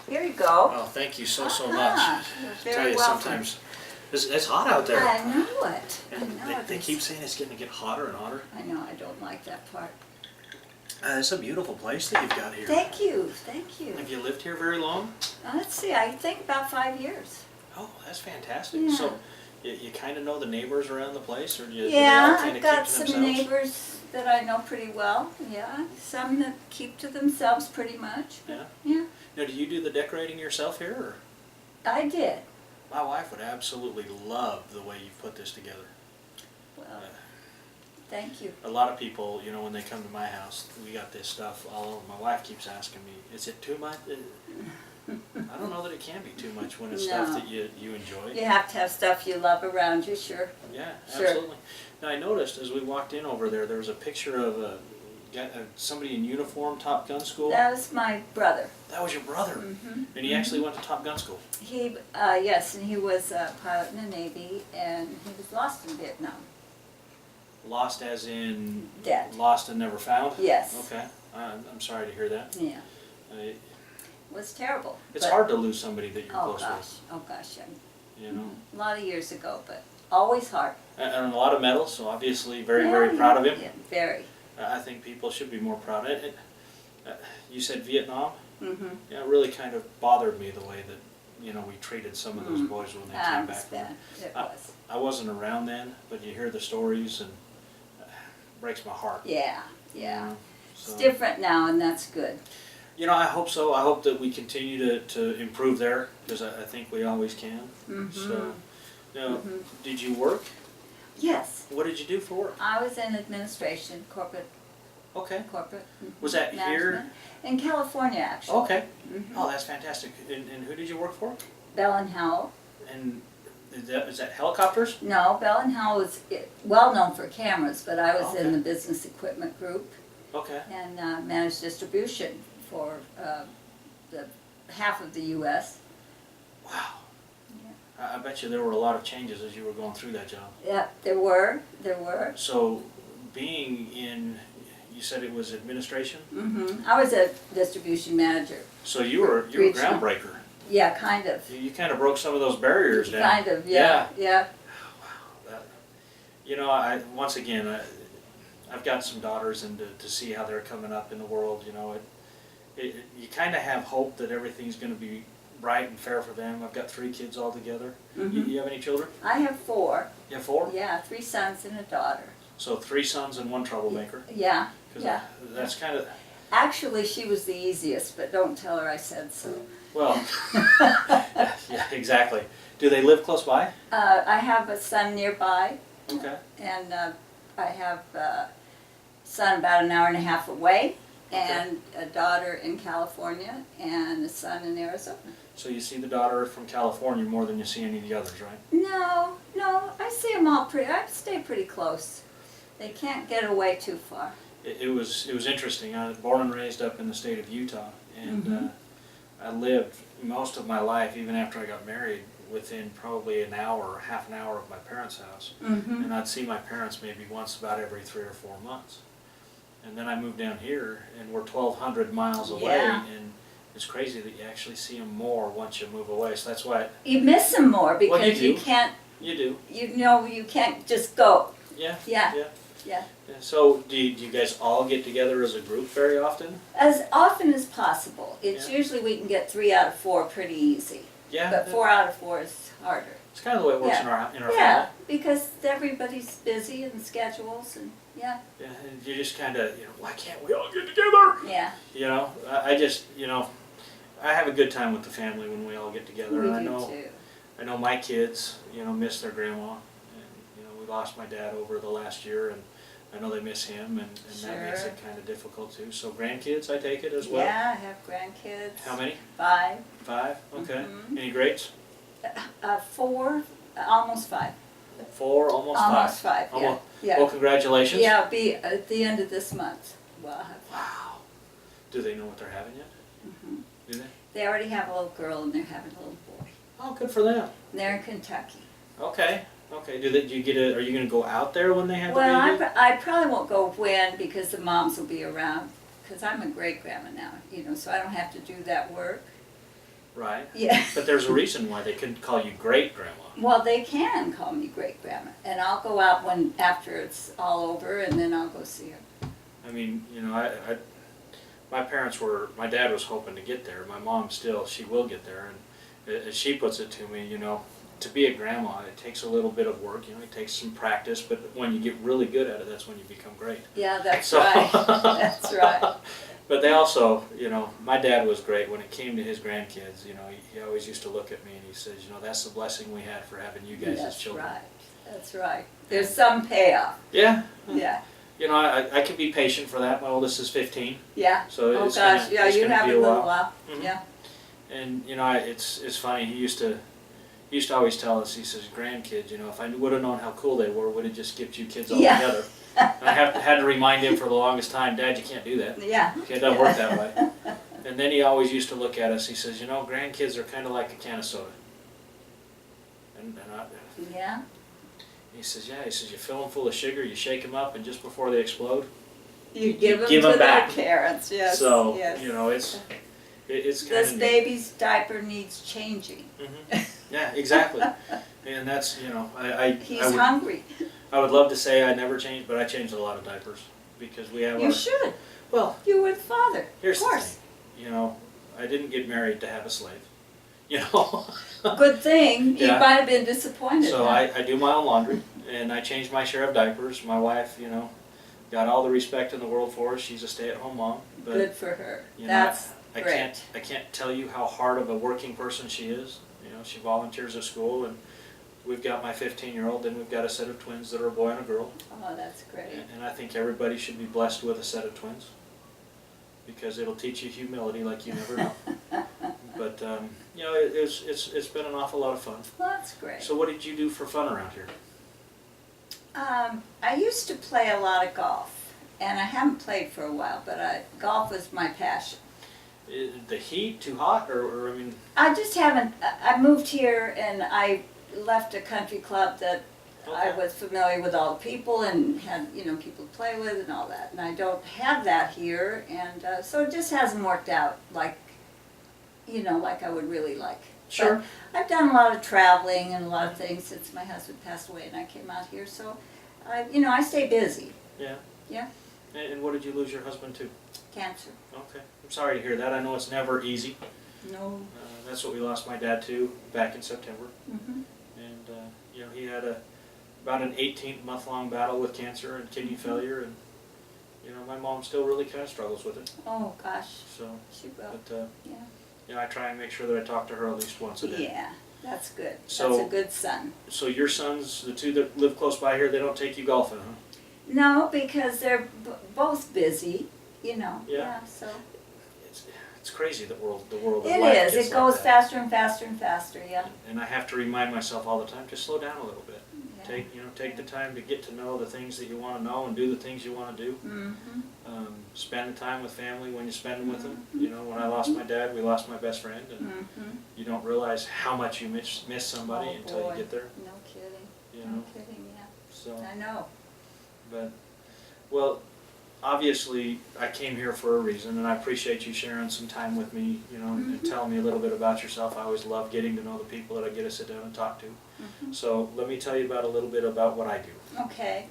Here you go. Oh, thank you so much. You're I very tell you, welcome. sometimes it's hot out there. I know it. I And know it. they keep saying it's going to get hotter and hotter. I know, I don't like that part. It's a beautiful place that you've got here. Thank you, thank you. Have you lived here very long? Let's see, I think about 5 years. Oh, that's fantastic. Yeah. So you kind of know the neighbors around the place, or do they all Yeah, kind I've of got keep to some themselves? neighbors that I know pretty well. Yeah, some that keep to themselves pretty much. Yeah. Yeah, Now, do you do the decorating yourself here? Or? I did. My wife would absolutely love the way you put this together. Well, Uh, thank you. A lot of people, you know, when they come to my house, we got this stuff all over. My wife keeps asking me, is it too much? I don't know that it can be too much when it's stuff No. that you enjoy. You have to have stuff you love around you, sure. Yeah, Sure. absolutely. Now, I noticed as we walked in over there, there was a picture of somebody in uniform, Top Gun school. That was my brother. That was your brother. Mm-hmm. And he actually went to Top Gun school. He, yes, and he was a pilot in the Navy, and he was lost in Vietnam. Lost as in Dead. lost and never found? Yes. Okay. I'm sorry to hear that. Yeah, Uh, it was terrible. it's but- hard to lose somebody that you're Oh close gosh, with. oh gosh, yeah. You know. A lot of years ago, but always hard. And a lot of medals, so obviously very, Yeah, very proud of yeah, him. yeah, very. I think people should be more proud of it. You said Vietnam? Mm-hmm. Yeah, it really kind of bothered me the way that, you know, we treated some of those boys when they Ah, came it was back. from bad. It I- was. I wasn't around then, but you hear the stories and breaks my heart. Yeah, you yeah. know, It's so. different now, and that's good. You know, I hope so. I hope that we continue to improve there, because I think we always can. Mm-hmm. So, now, Mhm. did you work? Yes, What did you do for work? I was in administration, corporate. Okay. Mhm, Was that here? management. In California, actually. Okay. Mhm. Oh, that's fantastic. And who did you work for? Bell and Howell. And is that helicopters? No, Bell and Howell was well known for cameras, but I was in Okay. the business equipment group Okay. and managed distribution for the half of the U.S. Wow. Yeah. I bet you there were a lot of changes as you were going through that job. Yeah, there were. So, being in, you said it was administration? Mm-hmm. I was a distribution manager. So you were a Regional. groundbreaker. Yeah, kind of. You kind of broke some of those barriers down. Kind of, yeah. That, you know, once again, I've got some daughters, and to see how they're coming up in the world, you know, you kind of have hope that everything's going to be right and fair for them. I've got 3 kids all together. Mhm. You have any children? I have 4. You have 4? Yeah, 3 sons and a daughter. So 3 sons and 1 troublemaker. Yeah, 'Cause yeah. that's kind of, Actually, she was the easiest, but don't tell her I said so. well, yeah, exactly. Do they live close by? I have a son nearby, Okay. and I have a son about an hour and a half away, and a daughter in California, and a son in Arizona. So you see the daughter from California more than you see any of the others, right? No, I see them all I stay pretty close. They can't get away too far. It was interesting. I was born and raised up in the state of Utah, and Mhm. I lived most of my life, even after I got married, within probably an hour or half an hour of my parents' house. Mm-hmm. And I'd see my parents maybe once about every 3 or 4 months. And then I moved down here, and we're 1,200 miles away, Yeah. and it's crazy that you actually see them more once you move away. So that's why You miss them more because Well, you you do. can't, you do. you can't just go. Yeah. Yeah. Yeah. Yeah. Yeah. So do you guys all get together as a group very often? As often as possible. It's Yeah. usually we can get 3 out of 4 pretty easy. Yeah. But 4 out of 4 is harder. It's kind of the way it works Yeah. in our Yeah, family. because everybody's busy and schedules and yeah. Yeah, and you just kind of, why can't we all get together? Yeah. You know, I just, I have a good time with the family when we all get together. We And I do know, too. I know my kids, miss their grandma, and we lost my dad over the last year, and I know they miss him, and that makes Sure. it kind of difficult too. So grandkids, I take it as well. Yeah, I have grandkids. How many? 5. 5. Okay. Mhm. Any greats? 4, almost 5. 4, almost 5. Almost 5, yeah. Almost. Yeah. Well, congratulations. Yeah, it'll be at the end of this month. Well, I'll have 5. Wow. Do they know what they're having yet? Mhm. Do they? They already have a little girl and they're having a little boy. Oh, good for them. And they're in Kentucky. Okay. Okay. Do you get a? Are you going to go out there when they have Well, the baby? I probably won't go when because the moms will be around. Because I'm a great grandma now, so I don't have to do that work. Right. Yeah. But there's a reason why they couldn't call you great grandma. Well, they can call me great grandma, and I'll go out after it's all over, and then I'll go see her. I mean, you know, my dad was hoping to get there. My mom still, she will get there, and as she puts it to me, you know, to be a grandma, it takes a little bit of work. You know, it takes some practice, but when you get really good at it, that's when you become great. Yeah, that's So- right. That's right. But they also, you know, my dad was great when it came to his grandkids. You know, he always used to look at me and he says, you know, that's the blessing we had for having you guys as That's children. right. That's right. There's some payoff. Yeah. Yeah. You know, I can be patient for that. My oldest is 15, Yeah. so Oh it's gosh, gonna, yeah, it's you gonna have be a a little while. while. Mhm. Yeah. And you know, it's funny. He used to always tell us. He says, "Grandkids, you know, if I would have known how cool they were, would have just skipped you kids all Yeah. together." And I had to remind him for the longest time, "Dad, you can't do that. Yeah. It doesn't work that way." And then he always used to look at us. He says, "You know, grandkids are kind of like a can of soda." And Yeah. he says, "Yeah." He says, "You fill them full of sugar, you shake them up, and just before they explode, You give them give to 'em their back. parents. Yes. So yes. you know, it's kind This of baby's diaper needs changing. Yeah, exactly. And that's, you know, He's I would hungry. I would love to say I never changed, but I changed a lot of diapers because we have You our, should. well, You were the father. here's of the course. thing. You know, I didn't get married to have a slave. You know. Good thing. You Yeah. might have been disappointed. So huh? I do my own laundry and I change my share of diapers. My wife, you know, got all the respect in the world for us. She's a stay-at-home mom. But Good for her. you know, That's I great. can't tell you how hard of a working person she is. You know, she volunteers at school, and we've got my 15-year-old, then we've got a set of twins that are a boy and a girl. Oh, that's great. And I think everybody should be blessed with a set of twins because it'll teach you humility like you never know. But you know, it's been an awful lot of fun. Well, that's great. So what did you do for fun around here? I used to play a lot of golf, and I haven't played for a while, but golf was my passion. The heat too hot, or I mean? I just haven't. I moved here, and I left a country club that I Okay. was familiar with all the people and had people to play with and all that. And I don't have that here, and so it just hasn't worked out like like I would really like. Sure. But I've done a lot of traveling and a lot of things since my husband passed away and I came out here. So I stay busy. Yeah. Yeah. And what did you lose your husband to? Cancer. Okay. I'm sorry to hear that. I know it's never easy. No. That's what we lost my dad to back in September. Mm-hmm. And he had about an 18-month-long battle with cancer and kidney failure, and my mom still really kind of struggles with it. Oh gosh. So, She will. but Yeah. I try and make sure that I talk to her at least once a day. Yeah. That's good. So- That's a good son. So your sons, the two that live close by here, they don't take you golfing, huh? No, because they're both busy. Yeah. So It's crazy the world of it life is. gets It goes like that. faster and faster and faster. Yeah. And I have to remind myself all the time, just slow down a little bit. Yeah. Take the time to get to know the things that you want to know and do the things you want to do. Mm-hmm. Spend the time with family when you spend them with them. When I lost my dad, we lost my best friend, and Mm-hmm. you don't realize how much you miss somebody Oh, until boy. you get there. No kidding. You No know, kidding. Yeah. so I know. but well, obviously I came here for a reason, and I appreciate you sharing some time with me. And Mhm. telling me a little bit about yourself. I always love getting to know the people that I get to sit down and talk to. Mm-hmm. So let me tell you about a little bit about what I do. Okay.